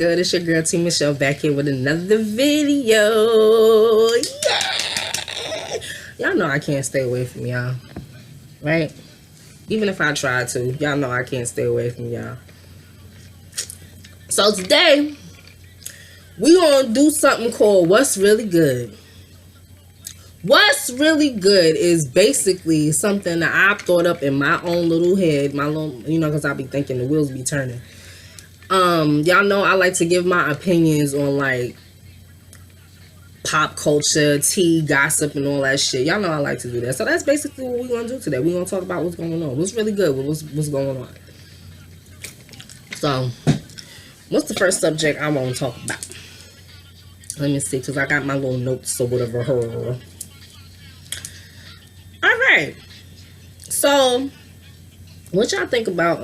good? It's your girl T Michelle back here with another video. Yeah! Y'all know I can't stay away from y'all, right? Even if I try to, y'all know I can't stay away from y'all. So today, we gonna do something called What's Really Good. What's really good is basically something that I've thought up in my own little head, my little, because I be thinking the wheels be turning. Y'all know I like to give my opinions on like pop culture, tea, gossip, and all that shit. Y'all know I like to do that. So that's basically what we're gonna do today. We're gonna talk about what's going on, what's really good, what's going on. So, what's the first subject I want to talk about? Let me see, because I got my little notes or whatever. Alright. So, what y'all think about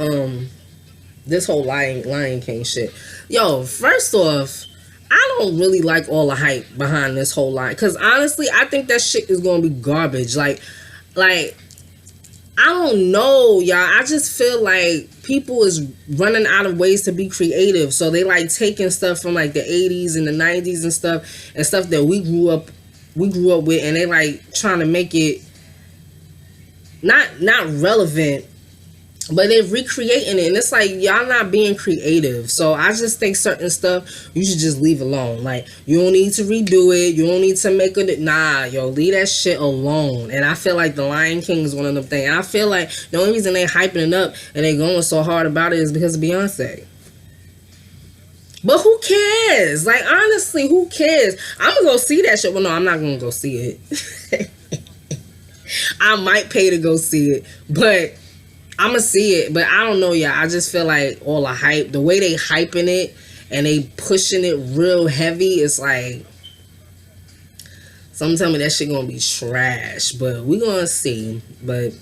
this whole Lion King shit? Yo, first off, I don't really like all the hype behind this whole line. Because honestly, I think that shit is going to be garbage. Like, I don't know, y'all. I just feel like people is running out of ways to be creative. So they like taking stuff from like the 80s and the 90s and stuff that we grew up with, and they like trying to make it not relevant, but they're recreating it, and it's like y'all not being creative. So I just think certain stuff you should just leave alone. Like, you don't need to redo it, you don't need to make it. Nah, yo, leave that shit alone. And I feel like the Lion King is one of them things. And I feel like the only reason they hyping it up and they going so hard about it is because of Beyonce. But who cares? Like, honestly, who cares? I'm gonna go see that shit. Well, no, I'm not gonna go see it. I might pay to go see it, but I'm gonna see it. But I don't know, y'all. I just feel like all the hype, the way they hyping it and they pushing it real heavy, it's like, some tell me that shit gonna be trash, but we gonna see. But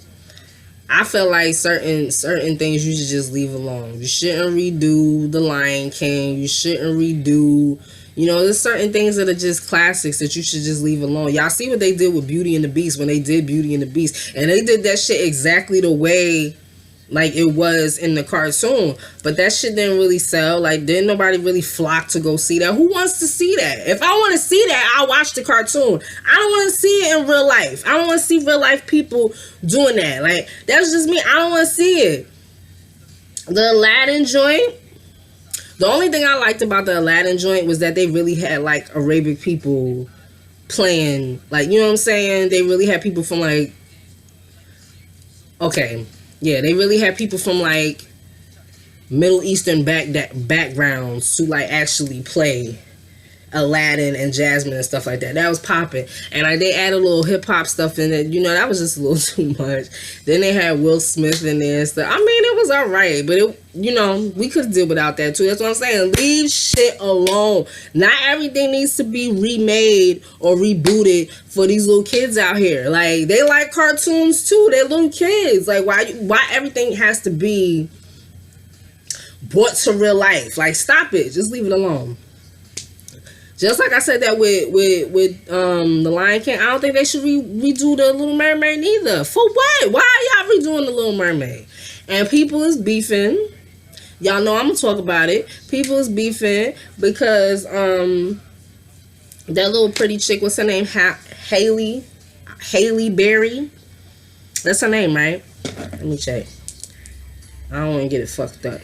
I feel like certain things you should just leave alone. You shouldn't redo the Lion King. You shouldn't redo, there's certain things that are just classics that you should just leave alone. Y'all see what they did with Beauty and the Beast when they did Beauty and the Beast, and they did that shit exactly the way like it was in the cartoon, but that shit didn't really sell. Like, didn't nobody really flock to go see that? Who wants to see that? If I want to see that, I'll watch the cartoon. I don't want to see it in real life. I don't want to see real life people doing that. Like, that's just me. I don't want to see it. The Aladdin joint, the only thing I liked about the Aladdin joint was that they really had like Arabic people playing, like, you know what I'm saying? They really had people from like, okay, yeah, they really had people from like Middle Eastern backgrounds to like actually play Aladdin and Jasmine and stuff like that. That was popping. And like they added a little hip hop stuff in it. That was just a little too much. Then they had Will Smith in there and stuff. I mean, it was alright, but it, we could deal without that too. That's what I'm saying. Leave shit alone. Not everything needs to be remade or rebooted for these little kids out here. Like, they like cartoons too. They're little kids. Like, why everything has to be brought to real life? Like, stop it. Just leave it alone. Just like I said that with the Lion King, I don't think they should redo the Little Mermaid neither. For what? Why are y'all redoing the Little Mermaid? And people is beefing. Y'all know I'm gonna talk about it. People is beefing because that little pretty chick, what's her name? Halle Berry. That's her name, right? Let me check. I don't want to get it fucked up.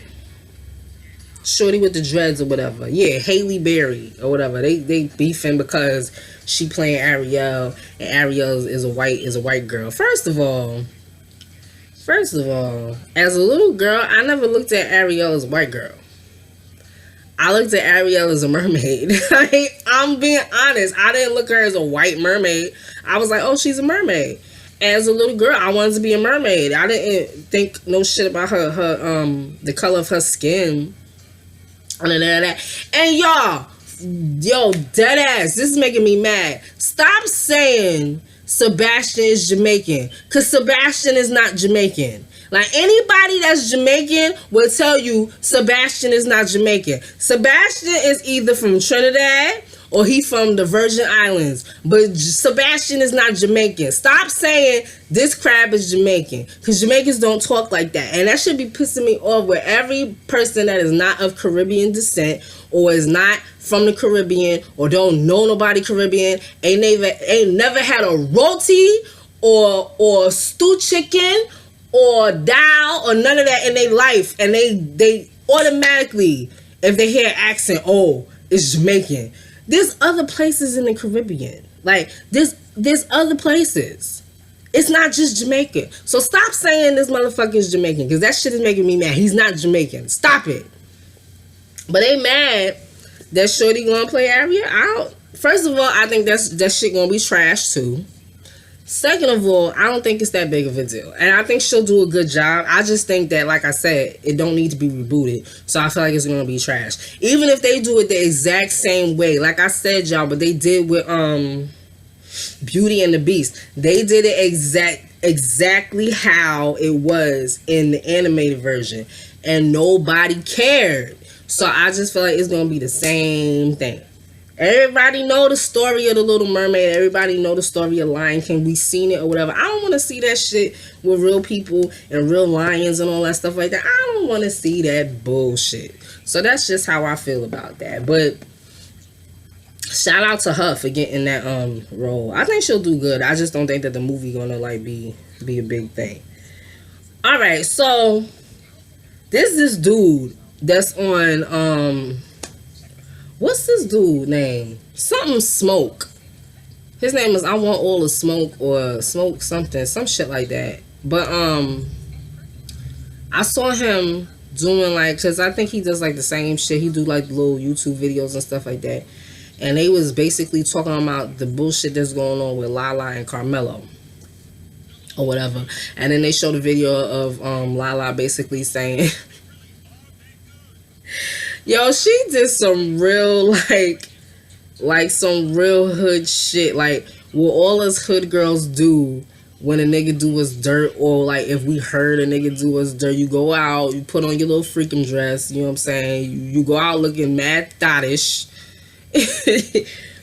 Shorty with the dreads or whatever. Yeah, Halle Berry or whatever. They beefing because she playing Ariel, and Ariel is a white girl. First of all, as a little girl, I never looked at Ariel as a white girl. I looked at Ariel as a mermaid. I'm being honest. I didn't look at her as a white mermaid. I was like, oh, she's a mermaid. As a little girl, I wanted to be a mermaid. I didn't think no shit about her the color of her skin. And yo, dead ass, this is making me mad. Stop saying Sebastian is Jamaican, because Sebastian is not Jamaican. Like, anybody that's Jamaican will tell you Sebastian is not Jamaican. Sebastian is either from Trinidad or he from the Virgin Islands. But Sebastian is not Jamaican. Stop saying this crab is Jamaican, because Jamaicans don't talk like that. And that should be pissing me off, where every person that is not of Caribbean descent or is not from the Caribbean or don't know nobody Caribbean ain't never had a roti or stew chicken or dal or none of that in their life, and they automatically, if they hear accent, oh, it's Jamaican. There's other places in the Caribbean. Like, there's other places. It's not just Jamaica. So stop saying this motherfucker is Jamaican, because that shit is making me mad. He's not Jamaican. Stop it. But they mad that Shorty gonna play Aria out. First of all, I think that shit gonna be trash too. Second of all, I don't think it's that big of a deal. And I think she'll do a good job. I just think that, like I said, it don't need to be rebooted. So I feel like it's going to be trash. Even if they do it the exact same way. Like I said, y'all, but they did with Beauty and the Beast. They did it exactly how it was in the animated version. And nobody cared. So I just feel like it's going to be the same thing. Everybody know the story of the Little Mermaid. Everybody know the story of Lion King. We seen it or whatever. I don't want to see that shit with real people and real lions and all that stuff like that. I don't want to see that bullshit. So that's just how I feel about that. But shout out to her for getting that role. I think she'll do good. I just don't think that the movie gonna like be a big thing. All right, so this dude that's on what's this dude name? Something Smoke. His name is I Want All the Smoke or Smoke something, some shit like that. But I saw him doing like, because I think he does like the same shit. He do like little YouTube videos and stuff like that. And they was basically talking about the bullshit that's going on with Lala and Carmelo or whatever. And then they showed a video of Lala basically saying yo, she did some real, like some real hood shit. Like, what all us hood girls do when a nigga do us dirt, or like if we heard a nigga do us dirt, you go out, you put on your little freaking dress, you know what I'm saying? You go out looking mad thottish.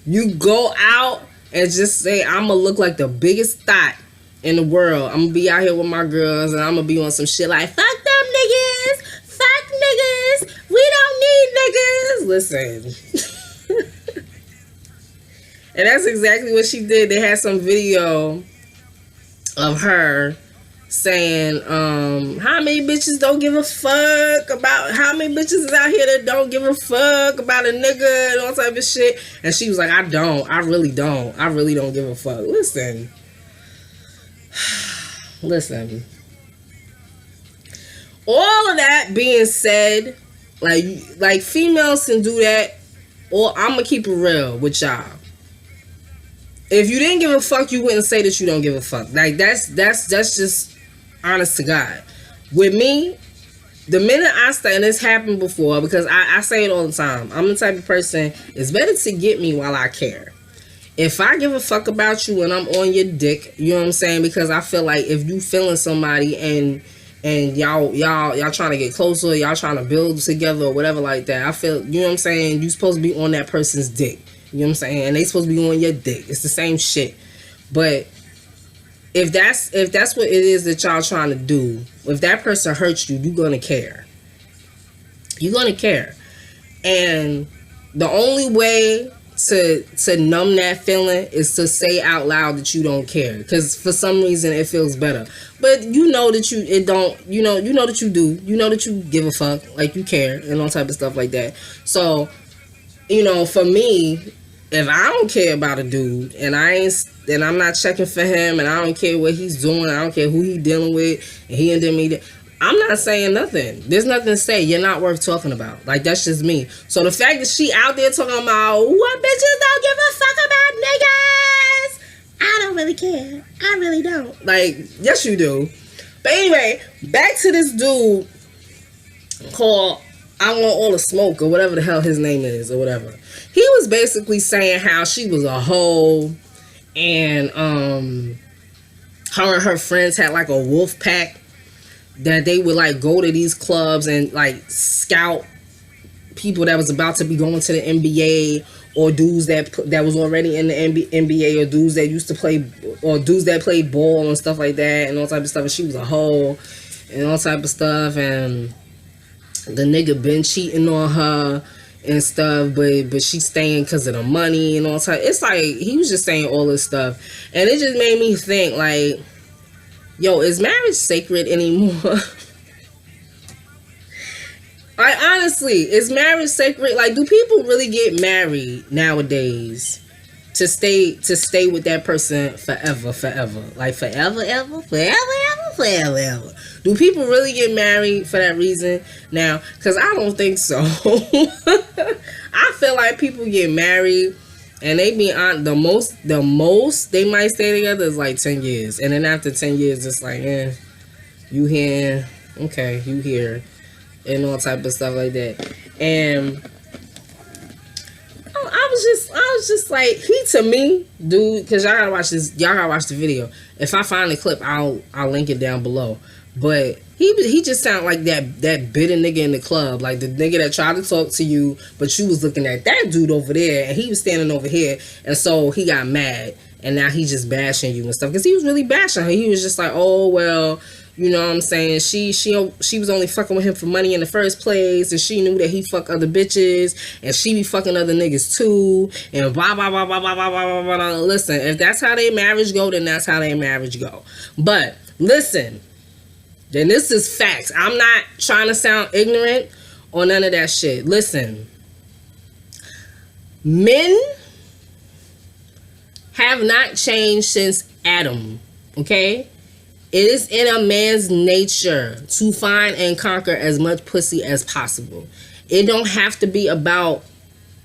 You go out and just say, I'm gonna look like the biggest thot in the world. I'm gonna be out here with my girls and I'm gonna be on some shit like, fuck them niggas. Fuck niggas. We don't need niggas. Listen. And that's exactly what she did. They had some video of her saying, how many bitches don't give a fuck about, how many bitches is out here that don't give a fuck about a nigga and all type of shit. And she was like, I really don't give a fuck. Listen. All of that being said, like females can do that, or I'm gonna keep it real with y'all. If you didn't give a fuck, you wouldn't say that you don't give a fuck. Like that's just honest to God. With me, the minute I start, and it's happened before, because I say it all the time. I'm the type of person, it's better to get me while I care. If I give a fuck about you and I'm on your dick, you know what I'm saying? Because I feel like if you feeling somebody and y'all trying to get closer, y'all trying to build together or whatever like that, I feel, you know what I'm saying, you supposed to be on that person's dick. You know what I'm saying? And they supposed to be on your dick. It's the same shit. But if that's what it is that y'all trying to do, if that person hurts you, you're gonna care. You're gonna care. And the only way to numb that feeling is to say out loud that you don't care, because for some reason it feels better. But you know that you know that you do. You know that you give a fuck, like you care and all type of stuff like that. So, you know, for me, if I don't care about a dude and I'm not checking for him and I don't care what he's doing, I don't care who he's dealing with, and he and me, I'm not saying nothing. There's nothing to say. You're not worth talking about. Like, that's just me. So the fact that she out there talking about what bitches don't give a fuck about niggas, I don't really care. I really don't. Like, yes you do. But anyway, back to this dude called I Want All the Smoke, or whatever the hell his name is, or whatever. He was basically saying how she was a hoe, and her and her friends had like a wolf pack that they would like go to these clubs and like scout people that was about to be going to the NBA, or dudes that was already in the NBA, or dudes that used to play, or dudes that played ball and stuff like that, and all type of stuff. And she was a hoe and all type of stuff, and the nigga been cheating on her and stuff, but she's staying because of the money and all type. It's like he was just saying all this stuff, and it just made me think like, yo, is marriage sacred anymore? Like, honestly, is marriage sacred? Like, do people really get married nowadays to stay with that person forever? Like, forever? Do people really get married for that reason now? Because I don't think so. I feel like people get married and they be on the most they might stay together is like 10 years. And then after 10 years, it's like, you here, okay, you here. And all type of stuff like that. And I was just like, he to me, dude, because y'all gotta watch the video. If I find the clip, I'll link it down below. But he just sounded like that bitter nigga in the club, like the nigga that tried to talk to you, but you was looking at that dude over there, and he was standing over here, and so he got mad, and now he's just bashing you and stuff, because he was really bashing her. He was just like, oh well, you know what I'm saying? She was only fucking with him for money in the first place, and she knew that he fuck other bitches, and she be fucking other niggas too, and blah blah blah blah blah blah blah blah blah. Listen, if that's how their marriage go, then that's how their marriage go. But listen, then this is facts. I'm not trying to sound ignorant or none of that shit. Listen, men have not changed since Adam. Okay. It is in a man's nature to find and conquer as much pussy as possible. It don't have to be about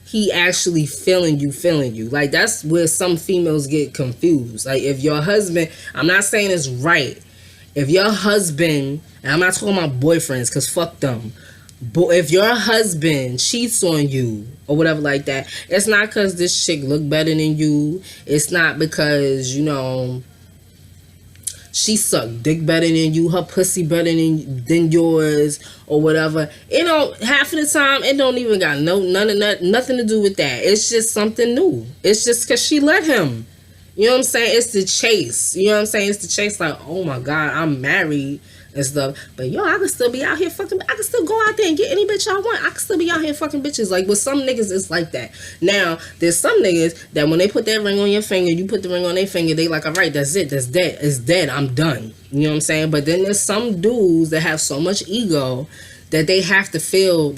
he actually feeling you. Like, that's where some females get confused. Like, if your husband, I'm not saying it's right. If your husband, and I'm not talking about boyfriends, because fuck them. But if your husband cheats on you or whatever like that, it's not because this chick look better than you. It's not because, you know, she sucked dick better than you, her pussy better than yours, or whatever. It don't, half of the time, it don't even got nothing to do with that. It's just something new. It's just because she let him. You know what I'm saying? It's the chase. You know what I'm saying? It's the chase, like, oh my God, I'm married and stuff. But yo, I can still be out here fucking, I can still go out there and get any bitch I want. I can still be out here fucking bitches. Like, with some niggas, it's like that. Now, there's some niggas that when they put that ring on your finger, you put the ring on their finger, they like, all right, that's it, that's dead. It's dead, I'm done. You know what I'm saying? But then there's some dudes that have so much ego that they have to feel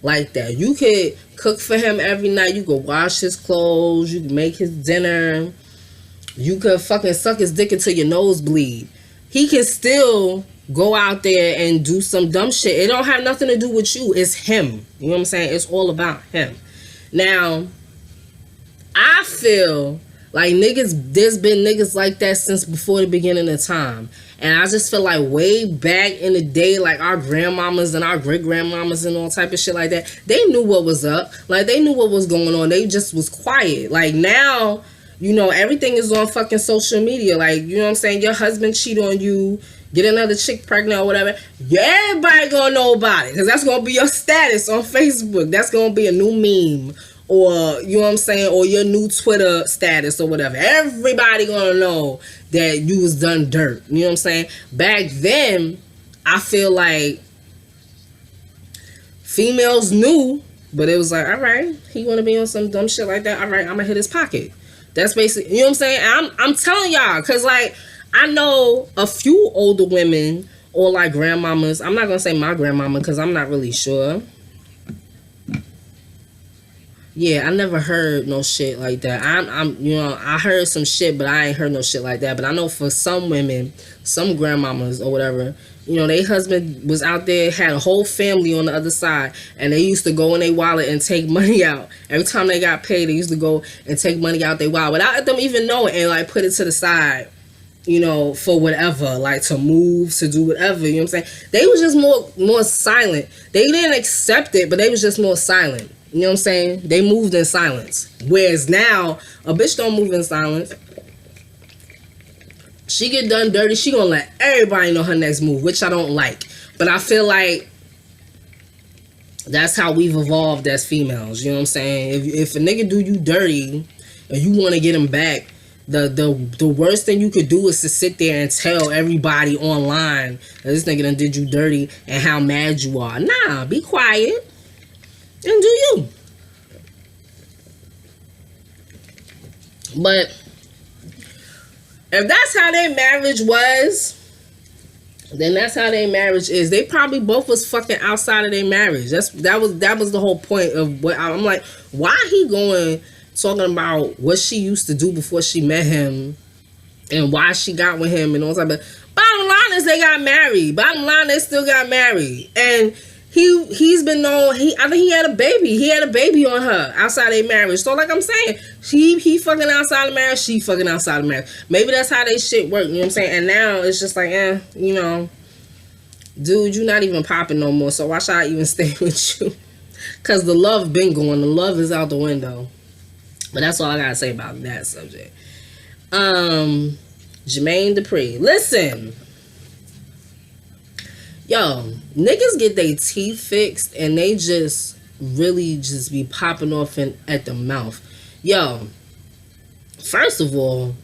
like that. You could cook for him every night. You could wash his clothes. You could make his dinner. You could fucking suck his dick until your nose bleed. He can still go out there and do some dumb shit. It don't have nothing to do with you. It's him. You know what I'm saying? It's all about him. Now, I feel like there's been niggas like that since before the beginning of time. And I just feel like way back in the day, like our grandmamas and our great grandmamas and all type of shit like that, they knew what was up. Like, they knew what was going on. They just was quiet. Like, now, you know, everything is on fucking social media. Like, you know what I'm saying? Your husband cheat on you, get another chick pregnant or whatever. Everybody gonna know about it, because that's gonna be your status on Facebook. That's gonna be a new meme. Or, you know what I'm saying, or your new Twitter status or whatever. Everybody gonna know that you was done dirt. You know what I'm saying? Back then, I feel like females knew, but it was like, all right, he wanna be on some dumb shit like that. All right, I'm gonna hit his pocket. That's basically, you know what I'm saying? I'm telling y'all, because, like, I know a few older women or, like, grandmamas. I'm not gonna say my grandmama because I'm not really sure. Yeah, I never heard no shit like that. I'm, you know, I heard some shit, but I ain't heard no shit like that. But I know for some women, some grandmamas or whatever, you know, their husband was out there, had a whole family on the other side, and they used to go in their wallet and take money out. Every time they got paid, they used to go and take money out their wallet without them even knowing, and like put it to the side, you know, for whatever, like to move, to do whatever, you know what I'm saying? They was just more silent. They didn't accept it, but they was just more silent. You know what I'm saying? They moved in silence. Whereas now, a bitch don't move in silence. She get done dirty, she gonna let everybody know her next move, which I don't like. But I feel like that's how we've evolved as females. You know what I'm saying? If a nigga do you dirty and you want to get him back, the worst thing you could do is to sit there and tell everybody online that this nigga done did you dirty and how mad you are. Nah, be quiet and do you. But if that's how their marriage was, then that's how their marriage is. They probably both was fucking outside of their marriage. That was the whole point of what I'm like. Why he going talking about what she used to do before she met him and why she got with him and all that. But bottom line is they got married. Bottom line, they still got married. And he's been known. I think he had a baby. He had a baby on her outside their marriage. So like I'm saying, he fucking outside of marriage. She fucking outside of marriage. Maybe that's how they shit work. You know what I'm saying? And now it's just like, you know, dude, you not even popping no more. So why should I even stay with you? Because the love been going. The love is out the window. But that's all I gotta say about that subject. Jermaine Dupri. Listen. Yo, niggas get their teeth fixed and they just really just be popping off at the mouth. Yo, first of all,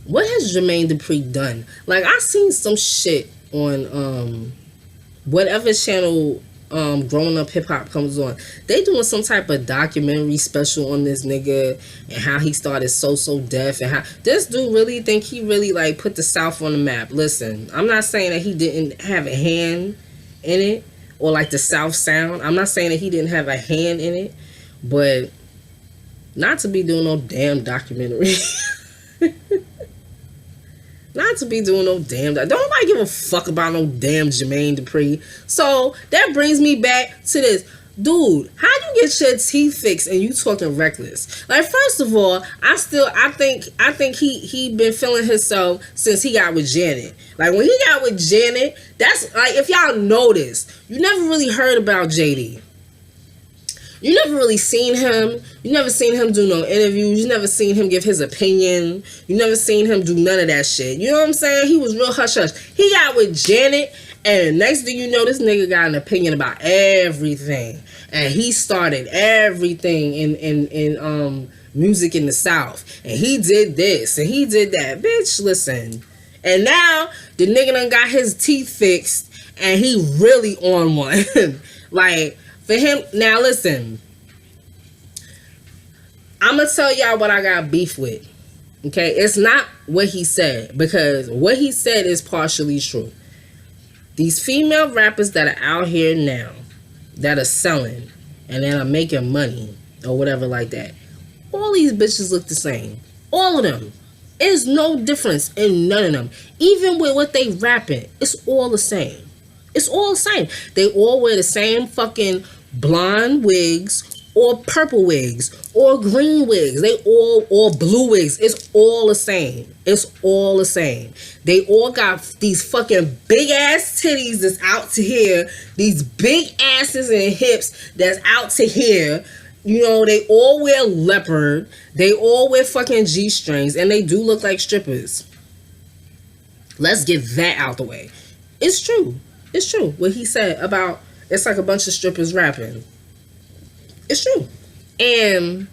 what has Jermaine Dupri done? Like, I seen some shit on whatever channel Growing Up Hip Hop comes on. They doing some type of documentary special on this nigga and how he started so deaf and how this dude really think he really like put the South on the map. Listen, I'm not saying that he didn't have a hand in it or like the South sound. I'm not saying that he didn't have a hand in it, but not to be doing no damn documentary. Not to be doing no damn... Don't nobody give a fuck about no damn Jermaine Dupri. So, that brings me back to this. Dude, how you get your teeth fixed and you talking reckless? Like, first of all, I think he been feeling himself since he got with Janet. Like, when he got with Janet, that's... Like, if y'all noticed, you never really heard about JD. You never really seen him. You never seen him do no interviews. You never seen him give his opinion. You never seen him do none of that shit. You know what I'm saying? He was real hush-hush. He got with Janet, and next thing you know, this nigga got an opinion about everything. And he started everything in music in the South. And he did this, and he did that. Bitch, listen. And now, the nigga done got his teeth fixed, and he really on one. Like... For him, now listen, I'm going to tell y'all what I got beef with, okay? It's not what he said, because what he said is partially true. These female rappers that are out here now, that are selling, and that are making money, or whatever like that, all these bitches look the same. All of them. There's no difference in none of them. Even with what they rapping, it's all the same. It's all the same. They all wear the same fucking blonde wigs or purple wigs or green wigs. They all, or blue wigs. It's all the same. It's all the same. They all got these fucking big ass titties that's out to here. These big asses and hips that's out to here. You know, they all wear leopard. They all wear fucking G-strings. And they do look like strippers. Let's get that out the way. It's true. It's true. What he said about it's like a bunch of strippers rapping. It's true. And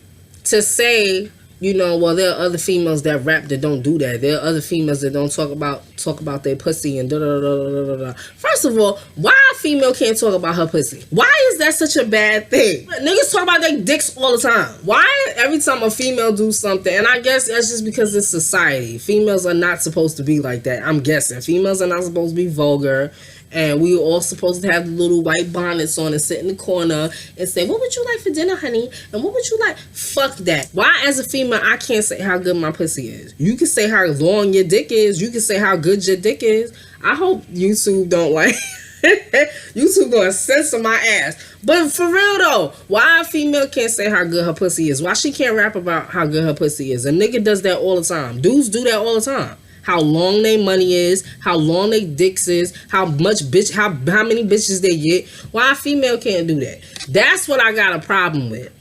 to say, you know, well, there are other females that rap that don't do that. There are other females that don't talk about their pussy and da da da da da da. First of all, why a female can't talk about her pussy? Why is that such a bad thing? Niggas talk about their dicks all the time. Why every time a female do something? And I guess that's just because it's society. Females are not supposed to be like that. I'm guessing. Females are not supposed to be vulgar. And we were all supposed to have the little white bonnets on and sit in the corner and say, what would you like for dinner, honey? And what would you like? Fuck that. Why, as a female, I can't say how good my pussy is? You can say how long your dick is. You can say how good your dick is. I hope YouTube don't like... YouTube gonna censor my ass. But for real though, why a female can't say how good her pussy is? Why she can't rap about how good her pussy is? A nigga does that all the time. Dudes do that all the time. How long they money is, how long they dicks is, how many bitches they get. Why a female can't do that? That's what I got a problem with.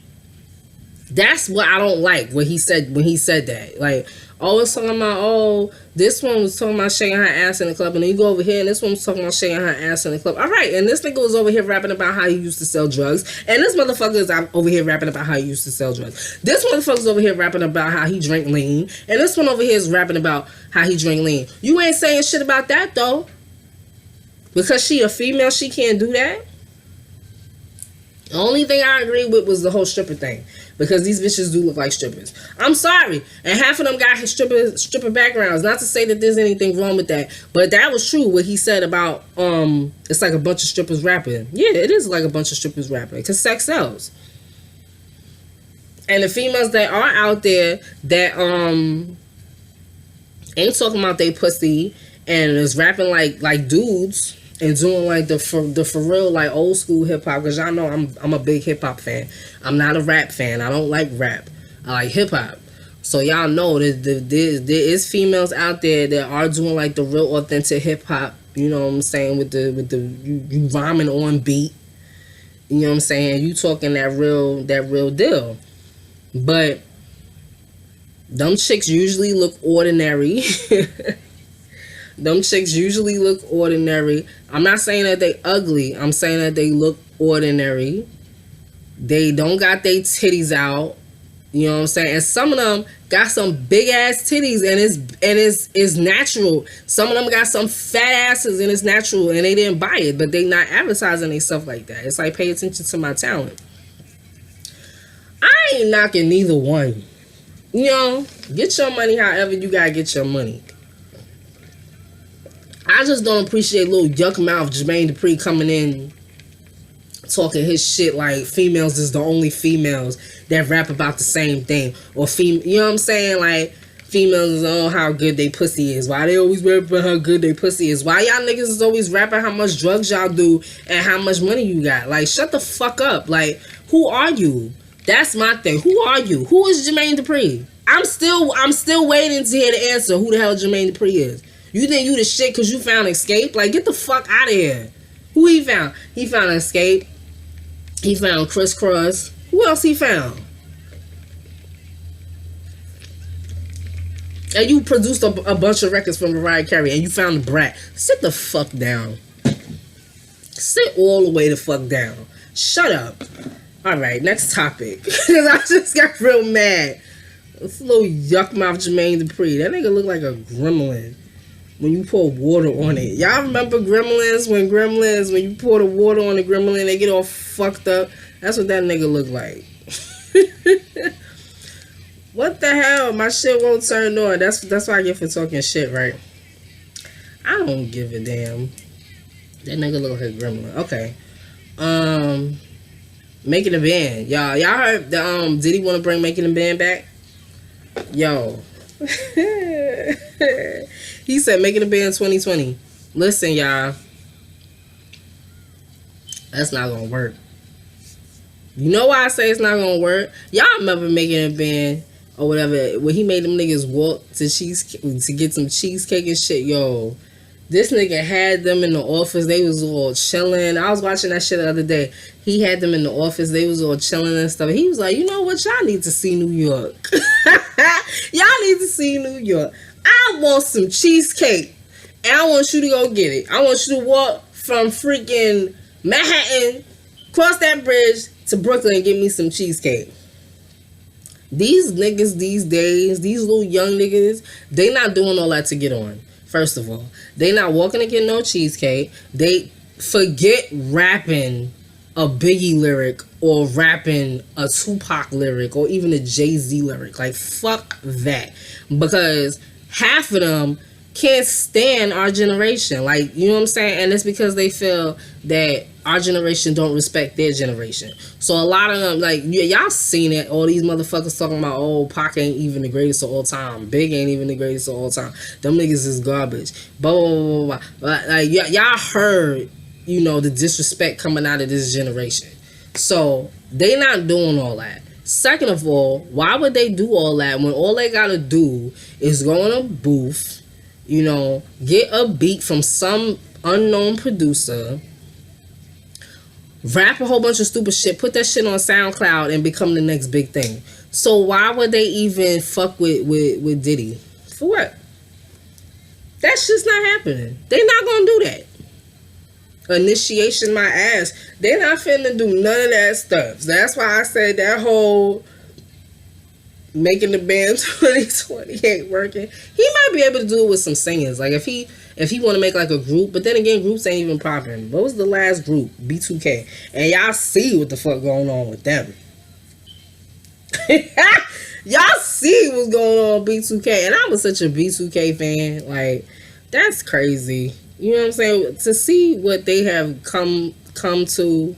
That's what I don't like. What he said when he said that, like, always talking about, oh, this one was talking about shaking her ass in the club, and then you go over here, and this one was talking about shaking her ass in the club. All right, and this nigga was over here rapping about how he used to sell drugs, and this motherfucker is over here rapping about how he used to sell drugs. This motherfucker's over here rapping about how he drank lean, and this one over here is rapping about how he drank lean. You ain't saying shit about that though, because she a female, she can't do that. The only thing I agree with was the whole stripper thing. Because these bitches do look like strippers. I'm sorry. And half of them got his stripper backgrounds. Not to say that there's anything wrong with that. But that was true what he said about it's like a bunch of strippers rapping. Yeah, it is like a bunch of strippers rapping. Because sex sells. And the females that are out there that ain't talking about they pussy and is rapping like dudes and doing like the for real like old school hip hop, because y'all know I'm a big hip hop fan. I'm not a rap fan. I don't like rap. I like hip hop. So y'all know that there is females out there that are doing like the real authentic hip hop. You know what I'm saying, with the you rhyming on beat. You know what I'm saying, you talking that real deal. But them chicks usually look ordinary. Them chicks usually look ordinary. I'm not saying that they ugly. I'm saying that they look ordinary. They don't got their titties out. You know what I'm saying? And some of them got some big ass titties and it's natural. Some of them got some fat asses and it's natural and they didn't buy it, but they not advertising they stuff like that. It's like, pay attention to my talent. I ain't knocking neither one. You know, get your money however you gotta get your money. I just don't appreciate little yuck mouth Jermaine Dupri coming in talking his shit like females is the only females that rap about the same thing. Or you know what I'm saying? Like, females is, oh, how good they pussy is. Why they always rap about how good they pussy is. Why y'all niggas is always rapping how much drugs y'all do and how much money you got. Like, shut the fuck up. Like, who are you? That's my thing. Who are you? Who is Jermaine Dupri? I'm still waiting to hear the answer. Who the hell Jermaine Dupri is? You think you the shit because you found Escape? Like, get the fuck out of here. Who he found? He found Escape. He found Crisscross. Who else he found? And you produced a bunch of records from Mariah Carey and you found the Brat. Sit the fuck down. Sit all the way the fuck down. Shut up. Alright, next topic. Because I just got real mad. This little yuck mouth Jermaine Dupri. That nigga look like a gremlin when you pour water on it. Y'all remember Gremlins? When you pour the water on the gremlin, they get all fucked up. That's what that nigga look like. What the hell? My shit won't turn on. That's what I get for talking shit, right? I don't give a damn. That nigga look like a gremlin. Okay. Making a Band. Y'all heard the did he want to bring Making a Band back? Yo. He said Making a Band 2020. Listen, y'all. That's not gonna work. You know why I say it's not gonna work? Y'all remember Making a Band or whatever, when he made them niggas walk to get some cheesecake and shit? Yo, this nigga had them in the office. They was all chilling. I was watching that shit the other day. He had them in the office. They was all chilling and stuff. He was like, you know what? Y'all need to see New York. Y'all need to see New York. I want some cheesecake. And I want you to go get it. I want you to walk from freaking Manhattan, cross that bridge to Brooklyn and get me some cheesecake. These niggas these days, these little young niggas, they not doing all that to get on. First of all, they not walking to get no cheesecake. They forget rapping a Biggie lyric or rapping a Tupac lyric or even a Jay-Z lyric. Like, fuck that. Because half of them can't stand our generation. Like, you know what I'm saying? And it's because they feel that our generation don't respect their generation. So a lot of them, like, y'all seen it. All these motherfuckers talking about, oh, Pac ain't even the greatest of all time. Big ain't even the greatest of all time. Them niggas is garbage. Blah, blah, blah, blah, blah. Like, y'all heard, you know, the disrespect coming out of this generation. So they not doing all that. Second of all, why would they do all that when all they gotta do is go in a booth, you know, get a beat from some unknown producer, rap a whole bunch of stupid shit, put that shit on SoundCloud and become the next big thing. So why would they even fuck with Diddy? For what? That's just not happening. They not gonna do that. Initiation my ass. They not finna do none of that stuff. That's why I said that whole making the band 2020 ain't working. He might be able to do it with some singers. Like if he want to make like a group, but then again, groups ain't even popping. What was the last group? B2K. And y'all see what the fuck going on with them. Y'all see what's going on with B2K. And I was such a B2K fan. Like, that's crazy. You know what I'm saying? To see what they have come to.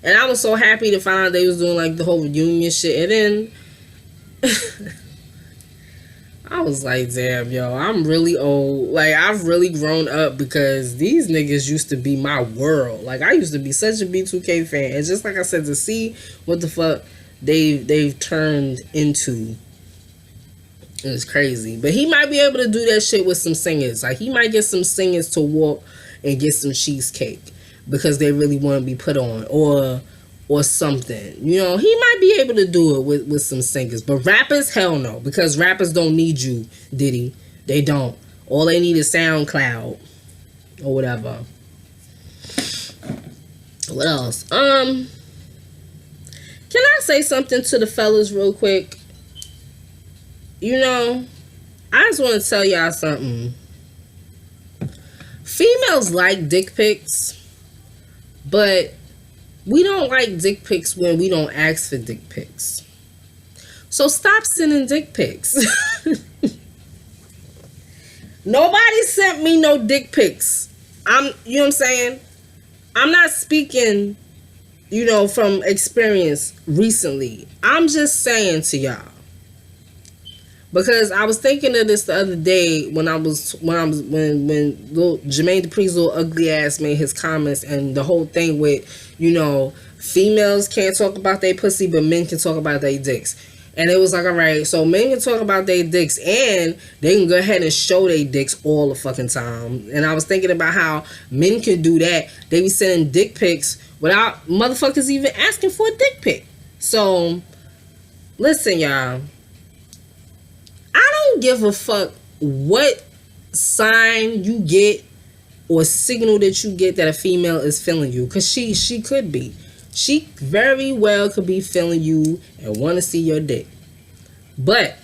And I was so happy to find out they was doing like the whole reunion shit. And then I was like, damn, yo, I'm really old. Like, I've really grown up because these niggas used to be my world. Like, I used to be such a B2K fan. And just like I said, to see what the fuck they've turned into is crazy. But he might be able to do that shit with some singers. Like, he might get some singers to walk and get some cheesecake because they really want to be put on. Or something. You know, he might be able to do it with some singers. But rappers, hell no. Because rappers don't need you, Diddy. They don't. All they need is SoundCloud. Or whatever. What else? Can I say something to the fellas real quick? You know, I just want to tell y'all something. Females like dick pics. But we don't like dick pics when we don't ask for dick pics. So stop sending dick pics. Nobody sent me no dick pics. You know what I'm saying? I'm not speaking, you know, from experience recently. I'm just saying to y'all. Because I was thinking of this the other day when little Jermaine Dupri's little ugly ass made his comments and the whole thing with, you know, females can't talk about their pussy, but men can talk about their dicks. And it was like, all right, so men can talk about their dicks and they can go ahead and show their dicks all the fucking time. And I was thinking about how men can do that. They be sending dick pics without motherfuckers even asking for a dick pic. So, listen, y'all. I don't give a fuck what sign you get or signal that you get that a female is feeling you. Because she could be. She very well could be feeling you and want to see your dick. But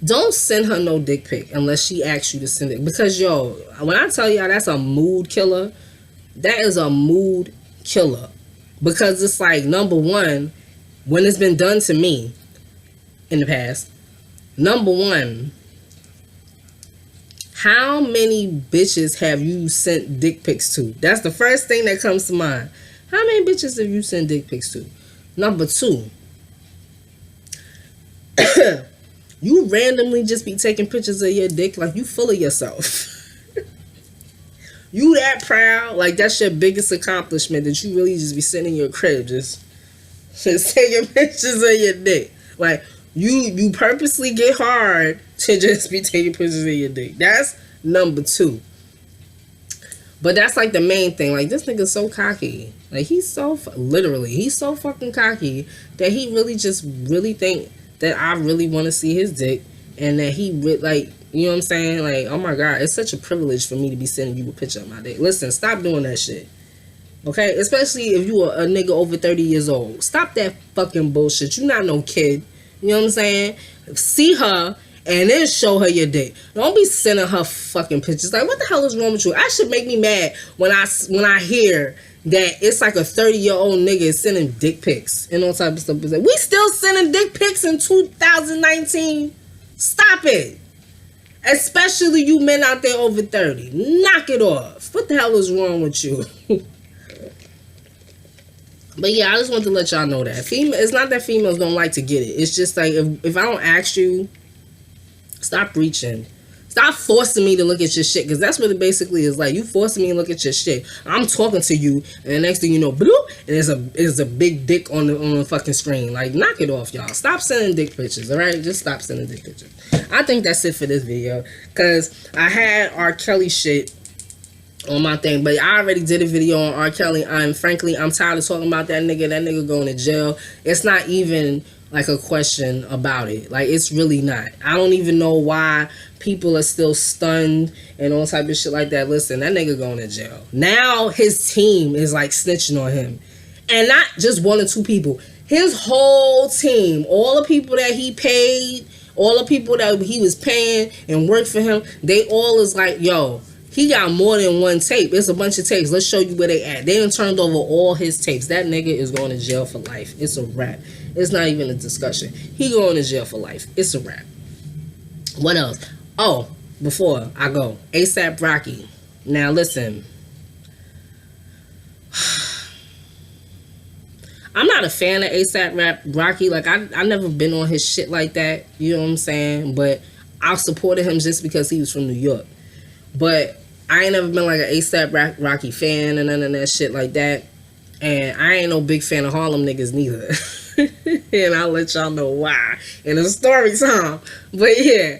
don't send her no dick pic unless she asks you to send it. Because, yo, when I tell y'all that's a mood killer, that is a mood killer. Because it's like, number one, when it's been done to me in the past, number one, how many bitches have you sent dick pics to? That's the first thing that comes to mind. How many bitches have you sent dick pics to? Number two, you randomly just be taking pictures of your dick like you full of yourself. You that proud, like that's your biggest accomplishment, that you really just be sitting in your crib just taking pictures of your dick. Like, you purposely get hard to just be taking pictures of your dick. That's number two. But that's like the main thing. Like, this nigga's so cocky. Like, he's so fucking cocky that he really think that I really want to see his dick, and that he like, you know what I'm saying? Like, oh my God, it's such a privilege for me to be sending you a picture of my dick. Listen, stop doing that shit. Okay? Especially if you are a nigga over 30 years old. Stop that fucking bullshit. You not no kid. You know what I'm saying? See her and then show her your dick. Don't be sending her fucking pictures. Like, what the hell is wrong with you? That should make me mad when I hear that it's like a 30-year-old nigga sending dick pics and all type of stuff. Like, we still sending dick pics in 2019? Stop it. Especially you men out there over 30. Knock it off. What the hell is wrong with you? But yeah, I just want to let y'all know that. It's not that females don't like to get it. It's just like, if I don't ask you, stop reaching. Stop forcing me to look at your shit. Because that's what it basically is like. You forcing me to look at your shit. I'm talking to you. And the next thing you know, bloop, and there's a big dick on the fucking screen. Like, knock it off, y'all. Stop sending dick pictures, alright? Just stop sending dick pictures. I think that's it for this video. Because I had R. Kelly shit on my thing, but I already did a video on R. Kelly. I'm tired of talking about that nigga. That nigga going to jail. It's not even like a question about it. Like, it's really not. I don't even know why people are still stunned and all type of shit like that. Listen, that nigga going to jail. Now his team is like snitching on him. And not just one or two people. His whole team, all the people that he paid, all the people that he was paying and worked for him, they all is like, yo, he got more than one tape. It's a bunch of tapes. Let's show you where they at. They done turned over all his tapes. That nigga is going to jail for life. It's a wrap. It's not even a discussion. He going to jail for life. It's a wrap. What else? Oh, before I go, ASAP Rocky. Now listen. I'm not a fan of ASAP Rocky. Like, I never been on his shit like that. You know what I'm saying? But I supported him just because he was from New York. But I ain't never been like an ASAP Rocky fan and none of that shit like that. And I ain't no big fan of Harlem niggas neither. And I'll let y'all know why in a story time. But yeah.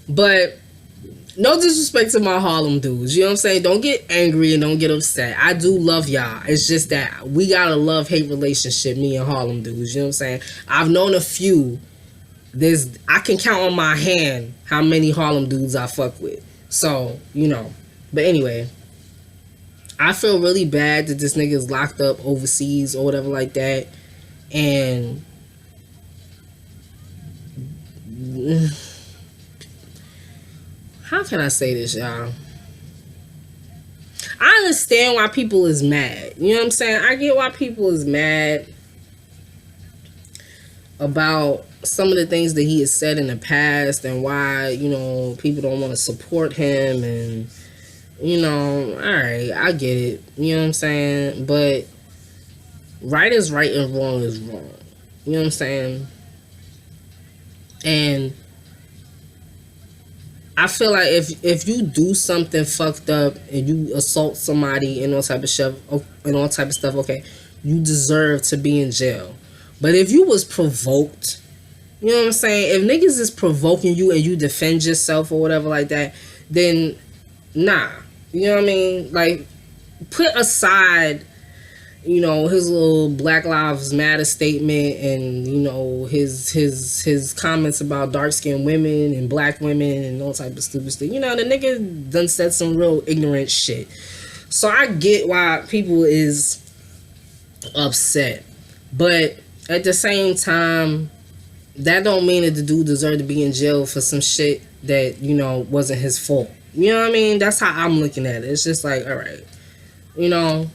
But no disrespect to my Harlem dudes. You know what I'm saying? Don't get angry and don't get upset. I do love y'all. It's just that we got a love-hate relationship, me and Harlem dudes. You know what I'm saying? I've known a few. I can count on my hand how many Harlem dudes I fuck with. So, you know. But anyway, I feel really bad that this nigga is locked up overseas or whatever like that. And how can I say this, y'all? I understand why people is mad. You know what I'm saying? I get why people is mad about some of the things that he has said in the past and why, you know, people don't want to support him and, you know, alright, I get it. You know what I'm saying? But right is right and wrong is wrong. You know what I'm saying? And I feel like if you do something fucked up and you assault somebody and all type of stuff, okay, you deserve to be in jail. But if you was provoked, you know what I'm saying? If niggas is provoking you and you defend yourself or whatever like that, then nah. You know what I mean? Like, put aside, you know, his little Black Lives Matter statement and, you know, his comments about dark-skinned women and black women and all type of stupid stuff. You know, the nigga done said some real ignorant shit. So I get why people is upset. But at the same time, that don't mean that the dude deserved to be in jail for some shit that, you know, wasn't his fault. You know what I mean? That's how I'm looking at it. It's just like, alright, you know,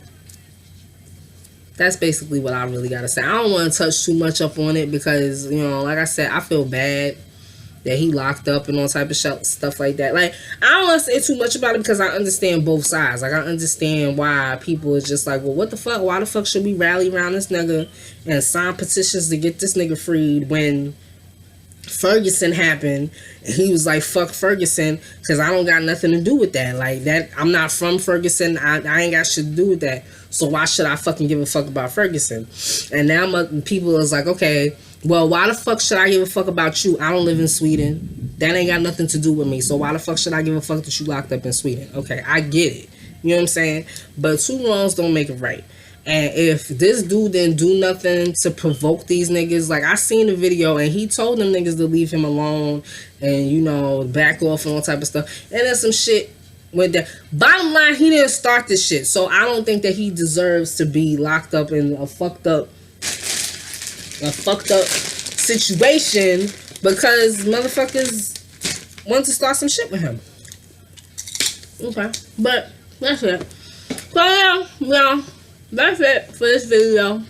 that's basically what I really gotta say. I don't want to touch too much up on it because, you know, like I said, I feel bad that he locked up and all type of stuff like that. Like, I don't want to say too much about it because I understand both sides. Like, I understand why people is just like, well, what the fuck? Why the fuck should we rally around this nigga and sign petitions to get this nigga freed when Ferguson happened and he was like, fuck Ferguson because I don't got nothing to do with that. Like, that, I'm not from Ferguson. I ain't got shit to do with that. So why should I fucking give a fuck about Ferguson? And now people is like, okay, well, why the fuck should I give a fuck about you? I don't live in Sweden. That ain't got nothing to do with me. So why the fuck should I give a fuck that you locked up in Sweden? Okay, I get it. You know what I'm saying? But two wrongs don't make it right. And if this dude didn't do nothing to provoke these niggas, like, I seen the video and he told them niggas to leave him alone and, you know, back off and all type of stuff. And then some shit went down. Bottom line, he didn't start this shit. So I don't think that he deserves to be locked up in a fucked up situation because motherfuckers want to start some shit with him. Okay. But that's it. So yeah. That's it for this video.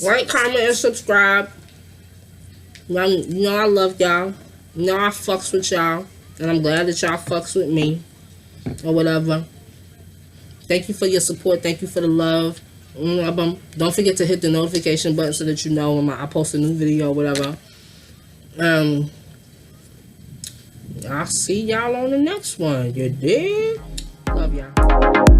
Like, comment, and subscribe. You know I love y'all. You know I fucks with y'all. And I'm glad that y'all fucks with me. Or whatever. Thank you for your support. Thank you for the love. Don't forget to hit the notification button so that you know when I post a new video or whatever. I'll see y'all on the next one. You dig? Love y'all.